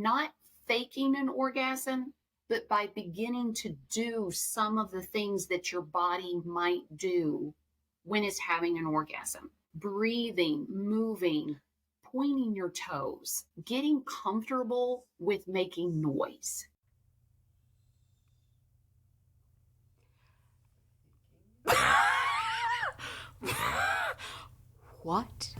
not faking an orgasm, but by beginning to do some of the things that your body might do when it's having an orgasm. Breathing, moving, pointing your toes, getting comfortable with making noise. What?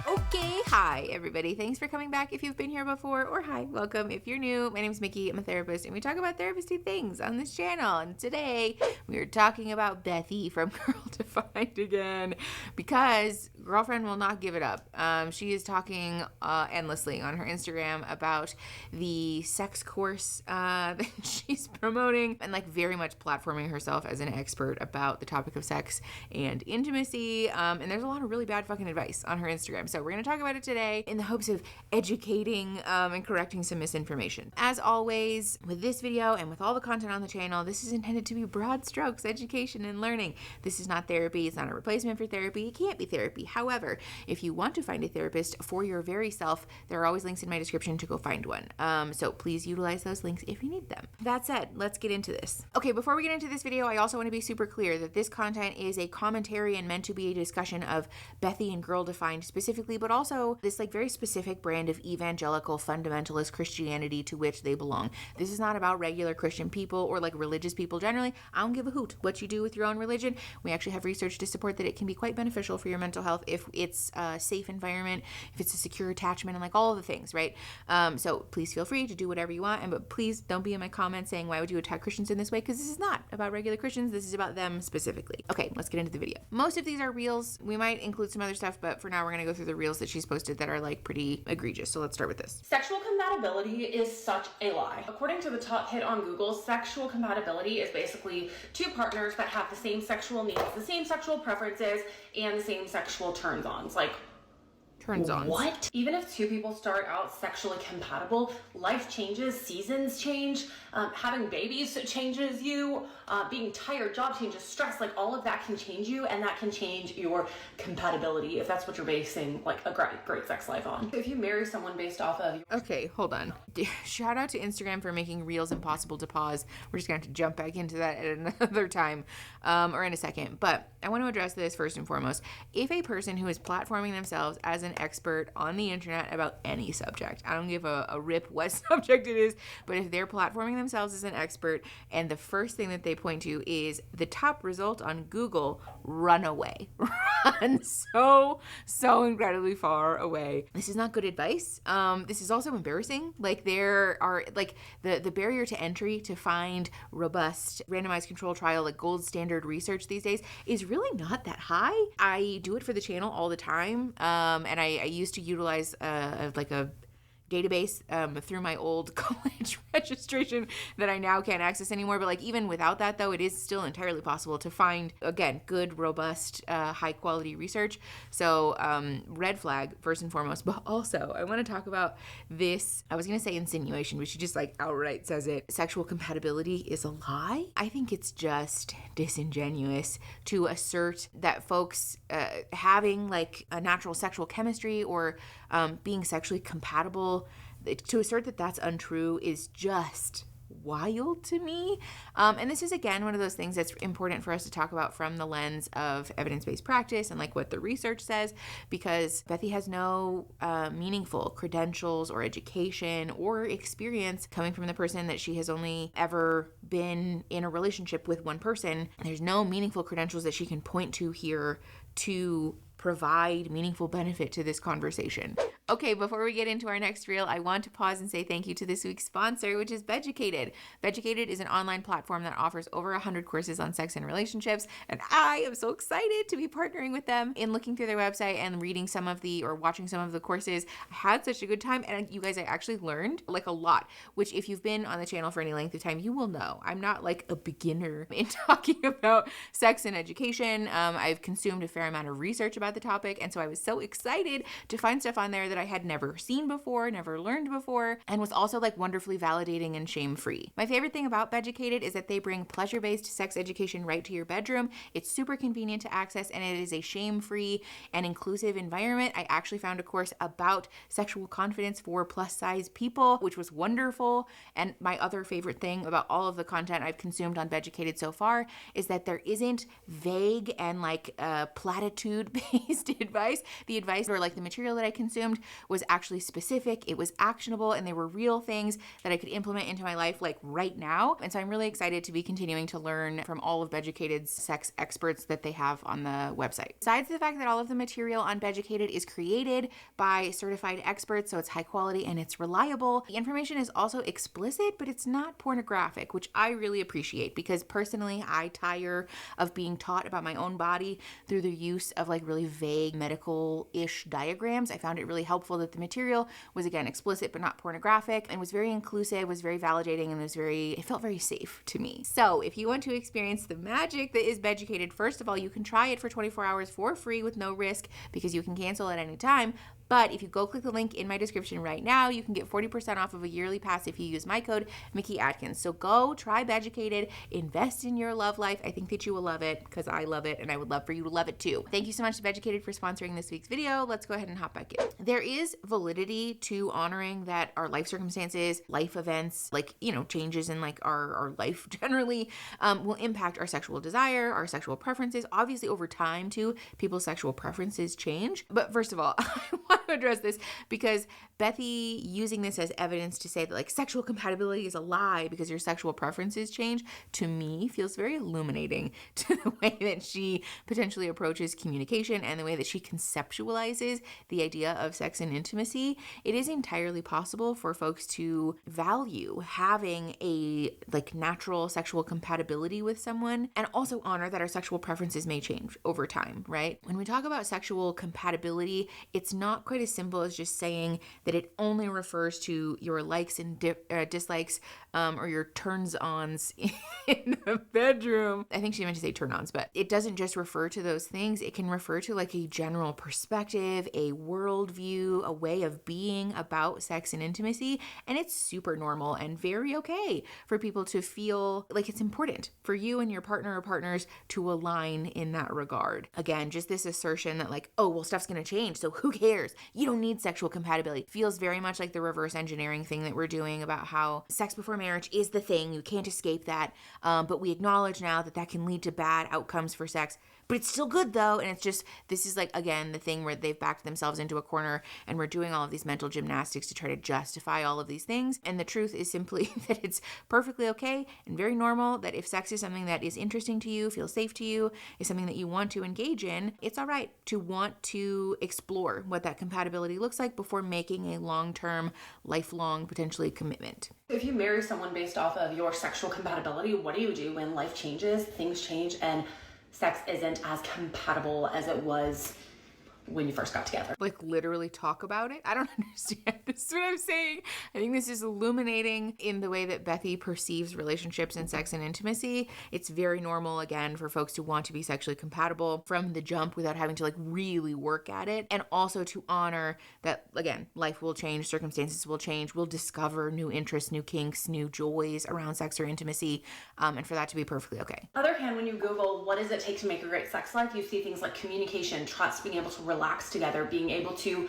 Okay, hi everybody. Thanks for coming back if you've been here before, or hi, welcome if you're new. My name is Mickey. I'm a therapist, and we talk about therapist-y things on this channel. And today we are talking about Bethy from Girl Defined again, because girlfriend will not give it up. She is talking endlessly on her Instagram about the sex course that she's promoting, and like very much platforming herself as an expert about the topic of sex and intimacy. And there's a lot of really bad fucking advice on her Instagram. So we're going to talk about it today in the hopes of educating and correcting some misinformation. As always, with this video and with all the content on the channel, this is intended to be broad strokes education and learning. This is not therapy. It's not a replacement for therapy. It can't be therapy. However, if you want to find a therapist for your very self, there are always links in my description to go find one. So please utilize those links if you need them. That said, let's get into this. Okay, before we get into this video, I also want to be super clear that this content is a commentary and meant to be a discussion of Bethy and Girl Defined specifically, but also this like very specific brand of evangelical fundamentalist Christianity to which they belong. This is not about regular Christian people or like religious people generally. I don't give a hoot what you do with your own religion. We actually have research to support that it can be quite beneficial for your mental health if it's a safe environment, if it's a secure attachment, and like all of the things, right? So please feel free to do whatever you want, but please don't be in my comments saying, why would you attack Christians in this way? Because this is not about regular Christians. This is about them specifically. Okay, let's get into the video. Most of these are reels. We might include some other stuff, but for now we're going to go through the reels that she's posted that are like pretty egregious. So let's start with this. Sexual compatibility is such a lie. According to the top hit on Google, sexual compatibility is basically two partners that have the same sexual needs, the same sexual preferences, and the same sexual turns-ons. Like, turns on. What? Even if two people start out sexually compatible, life changes, seasons change, having babies changes you, being tired, job changes, stress, like all of that can change you, and that can change your compatibility if that's what you're basing like a great sex life on. If you marry someone based off of... Okay, hold on. Shout out to Instagram for making reels impossible to pause. We're just gonna have to jump back into that at another time or in a second. But I want to address this first and foremost. If a person who is platforming themselves as an expert on the internet about any subject, I don't give a rip what subject it is, but if they're platforming themselves as an expert and the first thing that they point to is the top result on Google, run away. Run so incredibly far away. This is not good advice. This is also embarrassing. Like there are like the barrier to entry to find robust randomized control trial, like gold standard research these days is really not that high. I do it for the channel all the time. And I used to utilize like a database through my old college registration that I now can't access anymore. But like even without that though, it is still entirely possible to find, again, good, robust, high quality research. So red flag first and foremost, but also I want to talk about this, I was going to say insinuation, but she just like outright says it. Sexual compatibility is a lie. I think it's just disingenuous to assert that folks having like a natural sexual chemistry or being sexually compatible, to assert that that's untrue is just wild to me. And this is, again, one of those things that's important for us to talk about from the lens of evidence-based practice and like what the research says, because Bethy has no meaningful credentials or education or experience coming from the person that she has only ever been in a relationship with one person. There's no meaningful credentials that she can point to here to provide meaningful benefit to this conversation. Okay, before we get into our next reel, I want to pause and say thank you to this week's sponsor, which is Beducated. Beducated is an online platform that offers over 100 courses on sex and relationships, and I am so excited to be partnering with them. In looking through their website and reading some of the, or watching some of the courses, I had such a good time, and you guys, I actually learned like a lot, which if you've been on the channel for any length of time, you will know. I'm not like a beginner in talking about sex and education. I've consumed a fair amount of research about the topic, and so I was so excited to find stuff on there that I had never seen before, never learned before, and was also like wonderfully validating and shame-free. My favorite thing about Beducated is that they bring pleasure-based sex education right to your bedroom. It's super convenient to access, and it is a shame-free and inclusive environment. I actually found a course about sexual confidence for plus-size people, which was wonderful. And my other favorite thing about all of the content I've consumed on Beducated so far is that there isn't vague and like platitude-based advice. The advice or like the material that I consumed was actually specific, it was actionable, and they were real things that I could implement into my life like right now. And so I'm really excited to be continuing to learn from all of Beducated's sex experts that they have on the website. Besides the fact that all of the material on Beducated is created by certified experts, so it's high quality and it's reliable, the information is also explicit, but it's not pornographic, which I really appreciate because personally I tire of being taught about my own body through the use of like really vague medical-ish diagrams. I found it really helpful that the material was again explicit but not pornographic and was very inclusive, was very validating, and it felt very safe to me. So if you want to experience the magic that is Beducated, first of all, you can try it for 24 hours for free with no risk because you can cancel at any time. But if you go click the link in my description right now, you can get 40% off of a yearly pass if you use my code, Mickey Atkins. So go try Beducated, invest in your love life. I think that you will love it because I love it and I would love for you to love it too. Thank you so much to Beducated for sponsoring this week's video. Let's go ahead and hop back in. There is validity to honoring that our life circumstances, life events, like, changes in like our life generally will impact our sexual desire, our sexual preferences. Obviously over time too, people's sexual preferences change. But first of all, I want to address this because Bethy using this as evidence to say that like sexual compatibility is a lie because your sexual preferences change, to me feels very illuminating to the way that she potentially approaches communication and the way that she conceptualizes the idea of sex and intimacy. It is entirely possible for folks to value having a like natural sexual compatibility with someone and also honor that our sexual preferences may change over time, right? When we talk about sexual compatibility, it's not quite as simple as just saying that it only refers to your likes and dislikes or your turns-ons in the bedroom. I think she meant to say turn-ons, but it doesn't just refer to those things. It can refer to like a general perspective, a worldview, a way of being about sex and intimacy. And it's super normal and very okay for people to feel like it's important for you and your partner or partners to align in that regard. Again, just this assertion that like, oh, well, stuff's going to change, so who cares? You don't need sexual compatibility. Feels very much like the reverse engineering thing that we're doing about how sex before marriage is the thing. You can't escape that. But we acknowledge now that can lead to bad outcomes for sex. But it's still good though. And it's just, this is like, again, the thing where they've backed themselves into a corner and we're doing all of these mental gymnastics to try to justify all of these things. And the truth is simply that it's perfectly okay and very normal that if sex is something that is interesting to you, feels safe to you, is something that you want to engage in, it's all right to want to explore what that compatibility looks like before making a long-term, lifelong, potentially commitment. If you marry someone based off of your sexual compatibility, what do you do when life changes, things change, and sex isn't as compatible as it was when you first got together? Like literally talk about it? I don't understand. This is what I'm saying. I think this is illuminating in the way that Bethy perceives relationships and sex and intimacy. It's very normal, again, for folks to want to be sexually compatible from the jump without having to like really work at it. And also to honor that, again, life will change, circumstances will change, we'll discover new interests, new kinks, new joys around sex or intimacy, and for that to be perfectly okay. On the other hand, when you Google what does it take to make a great sex life, you see things like communication, trust, being able to relax together, being able to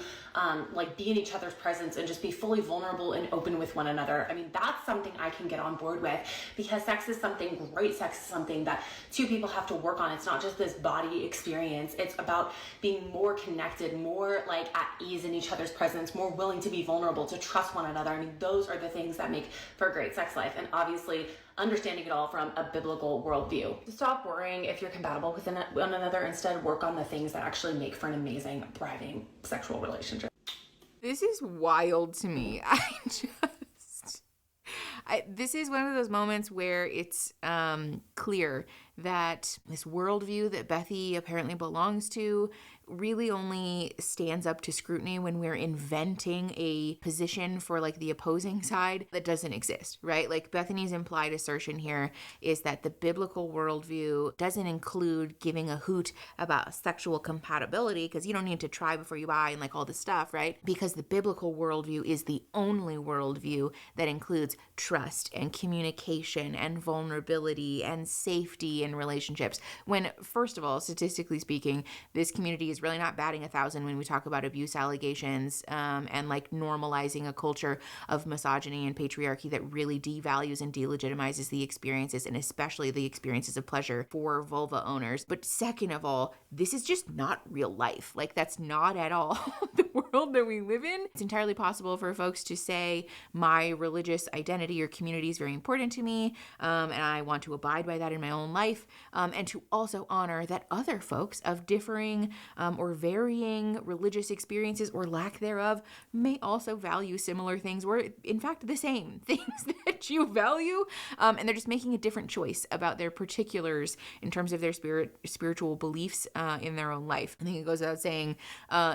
like be in each other's presence and just be fully vulnerable and open with one another. I mean, that's something I can get on board with because sex is something great. Sex is something that two people have to work on. It's not just this body experience. It's about being more connected, more like at ease in each other's presence, more willing to be vulnerable, to trust one another. I mean, those are the things that make for a great sex life. And obviously, understanding it all from a biblical worldview. Stop worrying if you're compatible with one another. Instead, work on the things that actually make for an amazing, thriving sexual relationship. This is wild to me. This is one of those moments where it's clear that this worldview that Bethy apparently belongs to, really only stands up to scrutiny when we're inventing a position for like the opposing side that doesn't exist, right? Like Bethany's implied assertion here is that the biblical worldview doesn't include giving a hoot about sexual compatibility, because you don't need to try before you buy and like all this stuff, right? Because the biblical worldview is the only worldview that includes trust and communication and vulnerability and safety in relationships. When, first of all, statistically speaking, this community is really not batting 1,000 when we talk about abuse allegations and like normalizing a culture of misogyny and patriarchy that really devalues and delegitimizes the experiences, and especially the experiences of pleasure for vulva owners. But second of all, this is just not real life. Like, that's not at all the world that we live in. It's entirely possible for folks to say, my religious identity or community is very important to me, and I want to abide by that in my own life, and to also honor that other folks of differing or varying religious experiences or lack thereof may also value similar things, or in fact the same things that you value, and they're just making a different choice about their particulars in terms of their spiritual beliefs in their own life. I think it goes without saying,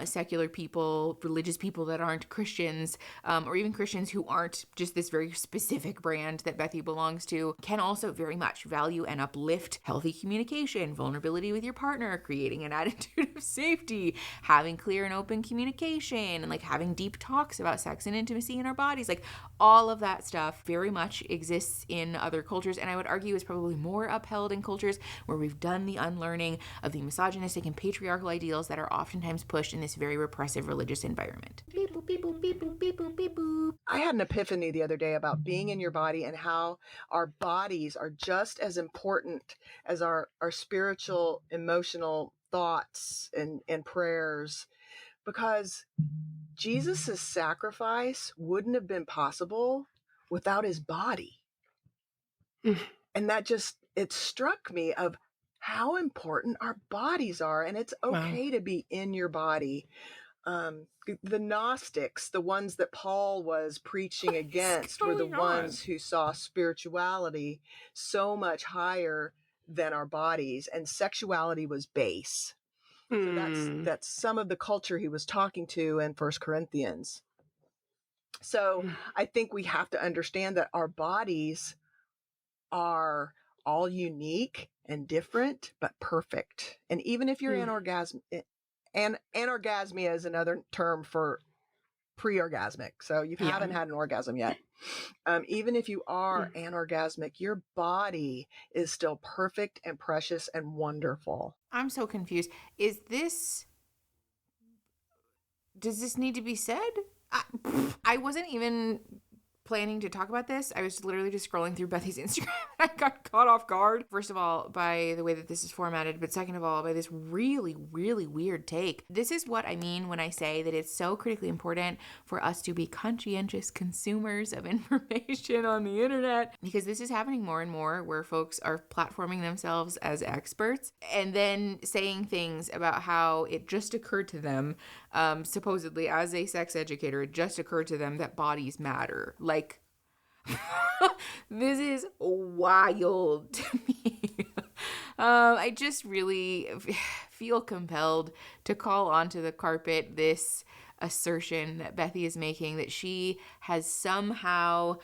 secular people, religious people that aren't Christians, or even Christians who aren't just this very specific brand that Bethy belongs to, can also very much value and uplift healthy communication, vulnerability with your partner, creating an attitude of safety, having clear and open communication, and like having deep talks about sex and intimacy in our bodies. Like, all of that stuff very much exists in other cultures, and I would argue is probably more upheld in cultures where we've done the unlearning of the misogynistic and patriarchal ideals that are oftentimes pushed in this very repressive religious environment. Beep, boop, beep, boop, beep, boop, beep, boop, beep, boop. I had an epiphany the other day about being in your body and how our bodies are just as important as our spiritual, emotional thoughts and prayers, because Jesus's sacrifice wouldn't have been possible without his body. And that just, it struck me of how important our bodies are. And it's okay to be in your body. The Gnostics, the ones that Paul was preaching against, were the ones who saw spirituality so much higher than our bodies, and sexuality was base. So that's some of the culture he was talking to in 1 Corinthians. So I think we have to understand that our bodies are all unique and different, but perfect. And even if you're anorgasmic, and anorgasmia is another term for pre-orgasmic. So you haven't had an orgasm yet. Even if you are anorgasmic, your body is still perfect and precious and wonderful. I'm so confused. Does this need to be said? I wasn't even planning to talk about this. I was literally just scrolling through Bethy's Instagram and I got caught off guard. First of all, by the way that this is formatted, but second of all, by this really, really weird take. This is what I mean when I say that it's so critically important for us to be conscientious consumers of information on the internet, because this is happening more and more where folks are platforming themselves as experts and then saying things about how it just occurred to them, supposedly as a sex educator, it just occurred to them that bodies matter. Like, this is wild to me. I just really feel compelled to call onto the carpet this assertion that Bethy is making, that she has somehow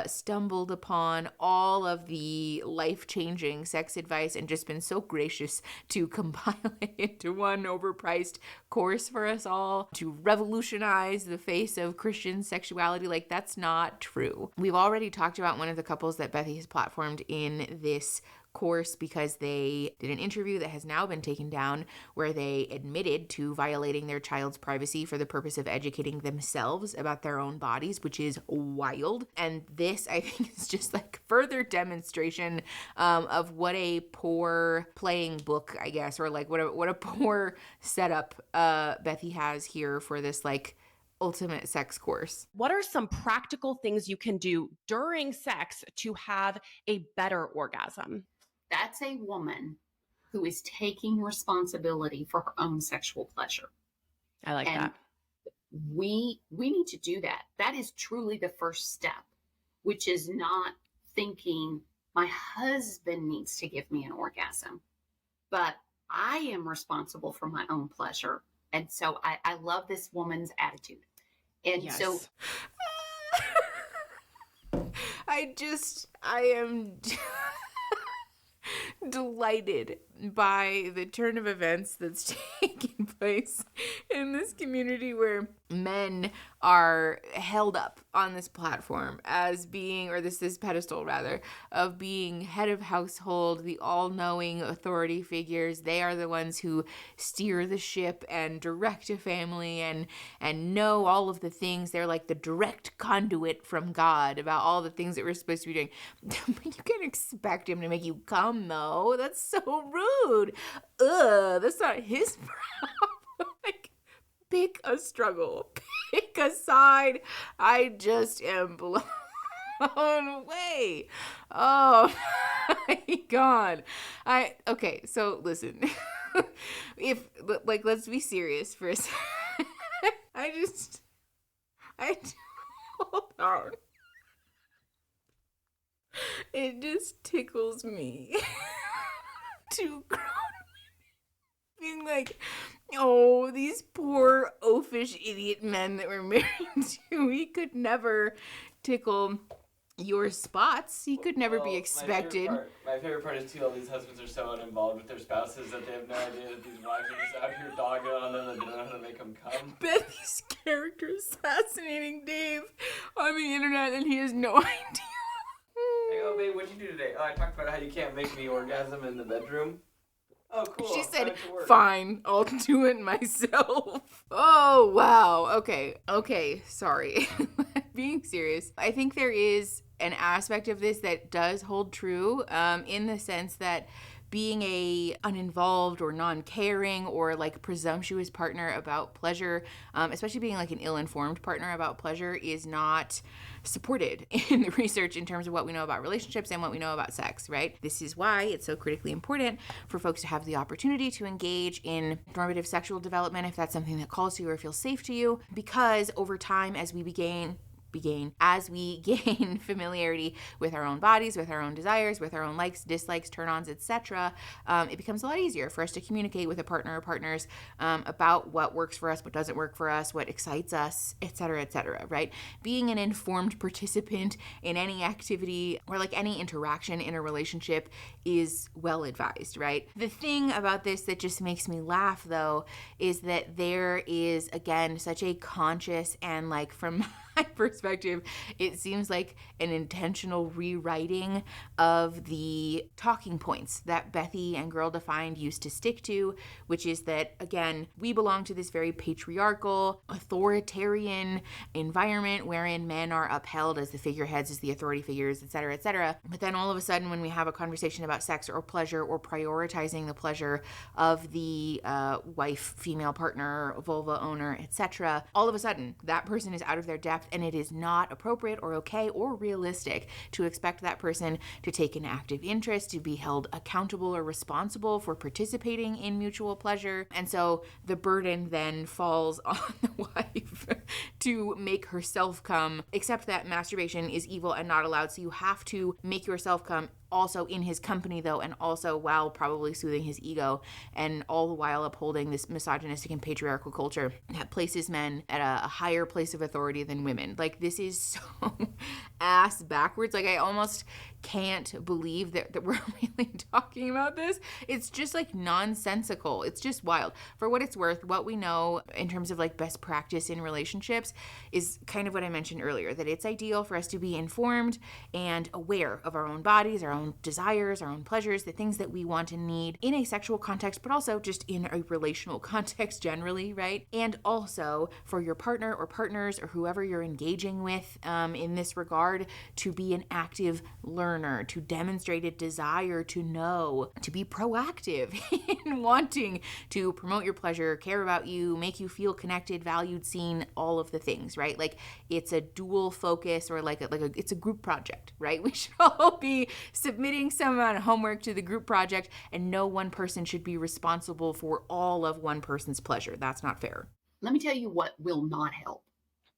stumbled upon all of the life-changing sex advice and just been so gracious to compile it into one overpriced course for us all to revolutionize the face of Christian sexuality. Like, that's not true. We've already talked about one of the couples that Bethy has platformed in this course because they did an interview that has now been taken down where they admitted to violating their child's privacy for the purpose of educating themselves about their own bodies, which is wild. And this, I think, is just like further demonstration of what a poor playing book, I guess, or like what a poor setup Bethy has here for this like ultimate sex course. What are some practical things you can do during sex to have a better orgasm? That's a woman who is taking responsibility for her own sexual pleasure. I like that. We need to do that. That is truly the first step, which is not thinking my husband needs to give me an orgasm, but I am responsible for my own pleasure. And so I love this woman's attitude. And so Yes. I am delighted by the turn of events that's taking place in this community where men are held up on this platform as being, or this pedestal rather, of being head of household, the all-knowing authority figures. They are the ones who steer the ship and direct a family and know all of the things. They're like the direct conduit from God about all the things that we're supposed to be doing. But you can't expect him to make you come, though. That's so rude. That's not his problem. Like, pick a struggle. Pick a side. I just am blown away. Oh my God. Okay, so listen. Let's be serious for a second. Hold on. It just tickles me to grown women being like, oh, these poor oafish idiot men that we're married to, he could never tickle your spots. He could never be expected. My favorite part is too, all these husbands are so uninvolved with their spouses that they have no idea that these wives are just out here dogging on them, that they don't know how to make them come. Bethy's character assassinating Dave on the internet, and he has no idea. Hey, oh babe, what'd you do today? Oh, I talked about how you can't make me orgasm in the bedroom. Oh, cool. She said, fine, I'll do it myself. Oh, wow. Okay, sorry. Being serious, I think there is an aspect of this that does hold true, in the sense that being a uninvolved or non-caring or like presumptuous partner about pleasure, especially being like an ill-informed partner about pleasure, is not supported in the research in terms of what we know about relationships and what we know about sex, right? This is why it's so critically important for folks to have the opportunity to engage in normative sexual development if that's something that calls to you or feels safe to you, because over time, as we gain familiarity with our own bodies, with our own desires, with our own likes, dislikes, turn-ons, etc., it becomes a lot easier for us to communicate with a partner or partners about what works for us, what doesn't work for us, what excites us, etc., right? Being an informed participant in any activity or like any interaction in a relationship is well advised, right? The thing about this that just makes me laugh, though, is that there is, again, such a conscious and, like, from my perspective, it seems like an intentional rewriting of the talking points that Bethy and Girl Defined used to stick to, which is that, again, we belong to this very patriarchal, authoritarian environment wherein men are upheld as the figureheads, as the authority figures, etc. But then all of a sudden, when we have a conversation about sex or pleasure or prioritizing the pleasure of the wife, female partner, vulva owner, etc., all of a sudden, that person is out of their depth, and it is not appropriate or okay or realistic to expect that person to take an active interest, to be held accountable or responsible for participating in mutual pleasure. And so the burden then falls on the wife to make herself come, except that masturbation is evil and not allowed. So you have to make yourself come also in his company, though, and also while probably soothing his ego, and all the while upholding this misogynistic and patriarchal culture that places men at a higher place of authority than women. Like, this is so ass backwards. Like, I almost can't believe that we're really talking about this. It's just like nonsensical. It's just wild. For what it's worth, what we know in terms of like best practice in relationships is kind of what I mentioned earlier, that it's ideal for us to be informed and aware of our own bodies, our own desires, our own pleasures, the things that we want and need in a sexual context, but also just in a relational context generally, right? And also for your partner or partners or whoever you're engaging with in this regard to be an active learner, to demonstrate a desire to know, to be proactive in wanting to promote your pleasure, care about you, make you feel connected, valued, seen, all of the things, right? Like, it's a dual focus, or it's a group project, right? We should all be submitting some amount of homework to the group project, and no one person should be responsible for all of one person's pleasure. That's not fair. let me tell you what will not help.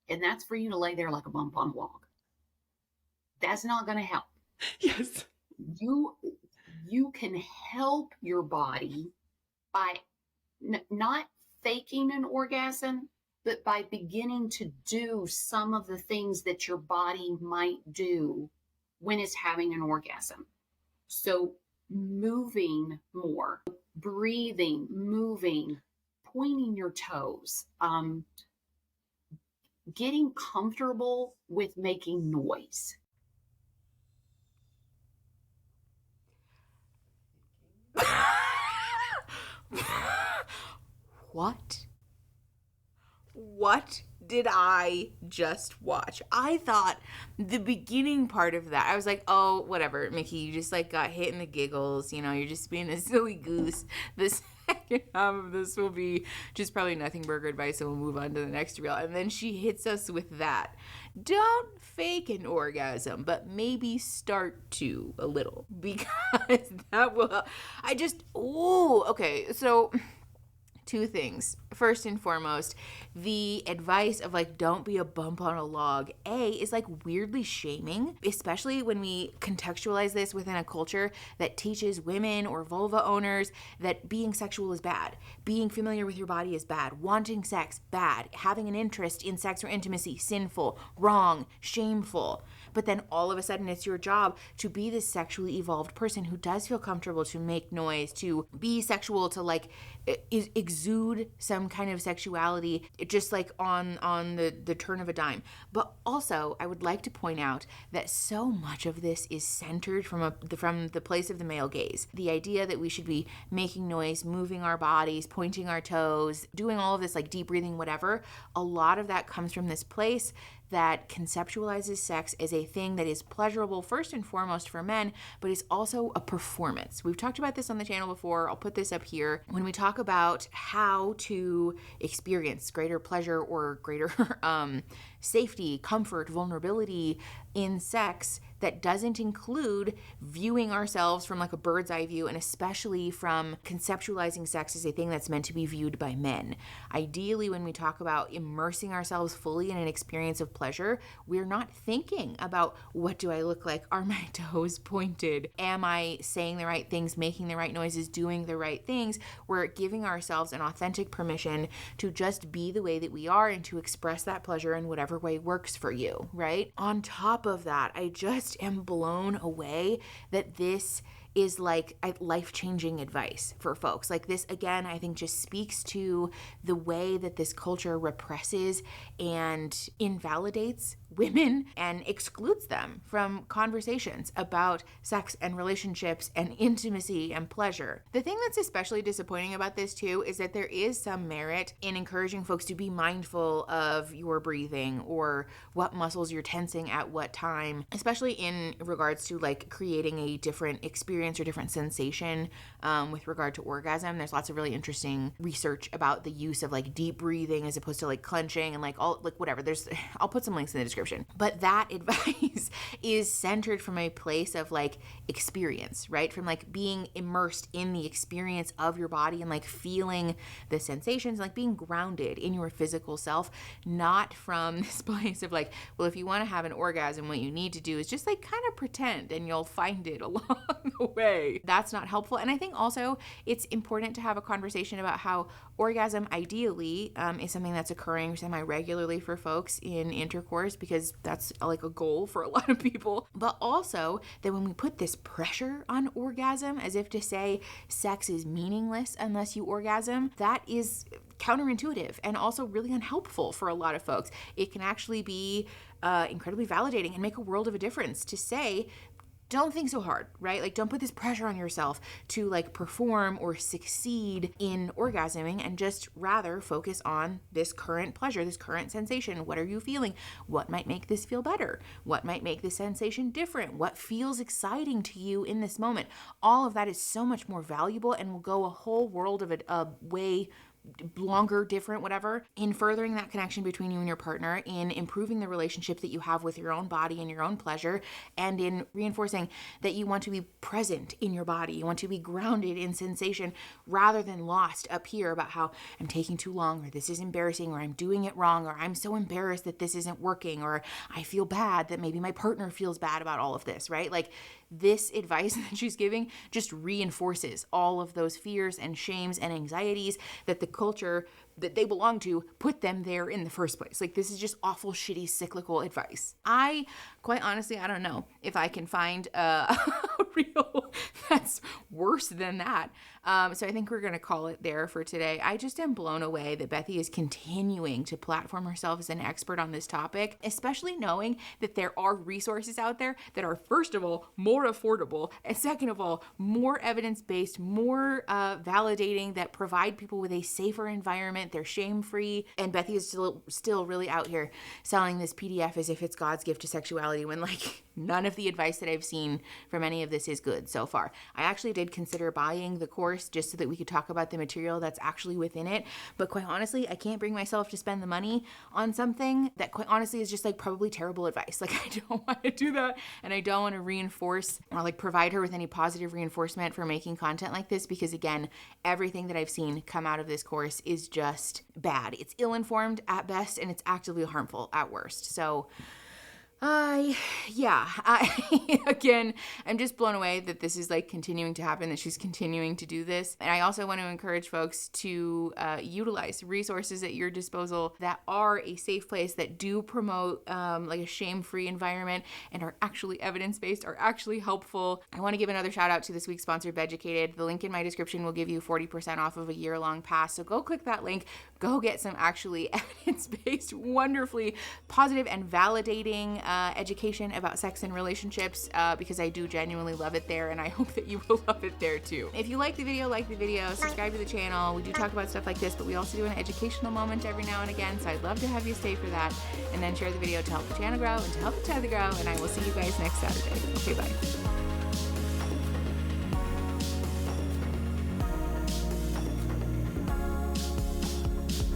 And that's for you to lay there like a bump on a log. That's not going to help. Yes. You can help your body by not faking an orgasm, but by beginning to do some of the things that your body might do when it's having an orgasm. So moving more, breathing, moving, pointing your toes, getting comfortable with making noise. What did I just watch? I thought the beginning part of that, I was like, oh, whatever, Mickey, you just like got hit in the giggles, you know, you're just being a silly goose. The second half of this will be just probably nothing burger advice, and we'll move on to the next reel. And then she hits us with that. Don't fake an orgasm, but maybe start to a little, because that will, okay, so two things. First and foremost, the advice of like, don't be a bump on a log, is like weirdly shaming, especially when we contextualize this within a culture that teaches women or vulva owners that being sexual is bad, being familiar with your body is bad, wanting sex, bad, having an interest in sex or intimacy, sinful, wrong, shameful. But then all of a sudden it's your job to be this sexually evolved person who does feel comfortable to make noise, to be sexual, to like exude some kind of sexuality, just like on the turn of a dime. But also, I would like to point out that so much of this is centered from the place of the male gaze. The idea that we should be making noise, moving our bodies, pointing our toes, doing all of this like deep breathing, whatever. A lot of that comes from this place that conceptualizes sex as a thing that is pleasurable first and foremost for men, but is also a performance. We've talked about this on the channel before. I'll put this up here. When we talk about how to experience greater pleasure or greater safety, comfort, vulnerability in sex, that doesn't include viewing ourselves from like a bird's eye view, and especially from conceptualizing sex as a thing that's meant to be viewed by men. Ideally, when we talk about immersing ourselves fully in an experience of pleasure, we're not thinking about what do I look like? Are my toes pointed? Am I saying the right things, making the right noises, doing the right things? We're giving ourselves an authentic permission to just be the way that we are and to express that pleasure in whatever way works for you, right? On top of that, I just am blown away that this is like life-changing advice for folks. Like this, again, I think just speaks to the way that this culture represses and invalidates women and excludes them from conversations about sex and relationships and intimacy and pleasure. The thing that's especially disappointing about this too is that there is some merit in encouraging folks to be mindful of your breathing or what muscles you're tensing at what time, especially in regards to like creating a different experience or different sensation with regard to orgasm. There's lots of really interesting research about the use of like deep breathing as opposed to like clenching and like all like whatever. I'll put some links in the description. But that advice is centered from a place of like experience, right? From like being immersed in the experience of your body and like feeling the sensations, like being grounded in your physical self, not from this place of like, well, if you want to have an orgasm, what you need to do is just like kind of pretend and you'll find it along the way. That's not helpful. And I think also it's important to have a conversation about how orgasm ideally is something that's occurring semi-regularly for folks in intercourse, because that's like a goal for a lot of people. But also that when we put this pressure on orgasm as if to say sex is meaningless unless you orgasm, that is counterintuitive and also really unhelpful for a lot of folks. It can actually be incredibly validating and make a world of a difference to say, don't think so hard, right? Like, don't put this pressure on yourself to like perform or succeed in orgasming, and just rather focus on this current pleasure, this current sensation. What are you feeling? What might make this feel better? What might make this sensation different? What feels exciting to you in this moment? All of that is so much more valuable and will go a whole world of a way longer, different, whatever, in furthering that connection between you and your partner, in improving the relationship that you have with your own body and your own pleasure, and in reinforcing that you want to be present in your body. You want to be grounded in sensation rather than lost up here about how I'm taking too long, or this is embarrassing, or I'm doing it wrong, or I'm so embarrassed that this isn't working, or I feel bad that maybe my partner feels bad about all of this, right? Like, this advice that she's giving just reinforces all of those fears and shames and anxieties that the culture that they belong to put them there in the first place. Like, this is just awful, shitty, cyclical advice. Quite honestly, I don't know if I can find a reel that's worse than that. So I think we're going to call it there for today. I just am blown away that Bethy is continuing to platform herself as an expert on this topic, especially knowing that there are resources out there that are, first of all, more affordable, and second of all, more evidence-based, more validating, that provide people with a safer environment. They're shame-free. And Bethy is still really out here selling this PDF as if it's God's gift to sexuality, when like none of the advice that I've seen from any of this is good so far. I actually did consider buying the course just so that we could talk about the material that's actually within it. But quite honestly, I can't bring myself to spend the money on something that quite honestly is just like probably terrible advice. Like, I don't want to do that. And I don't want to reinforce or like provide her with any positive reinforcement for making content like this, because again, everything that I've seen come out of this course is just bad. It's ill-informed at best, and it's actively harmful at worst. So again, I'm just blown away that this is like continuing to happen, that she's continuing to do this. And I also want to encourage folks to utilize resources at your disposal that are a safe place, that do promote like a shame-free environment and are actually evidence-based, are actually helpful. I want to give another shout out to this week's sponsor, Beducated. The link in my description will give you 40% off of a year-long pass. So go click that link, go get some actually evidence-based, wonderfully positive and validating education about sex and relationships, because I do genuinely love it there, and I hope that you will love it there too. If you like the video, subscribe to the channel. We do talk about stuff like this, but we also do an educational moment every now and again, so I'd love to have you stay for that, and then share the video to help the channel grow and to help the tether grow, and I will see you guys next Saturday. Okay, bye.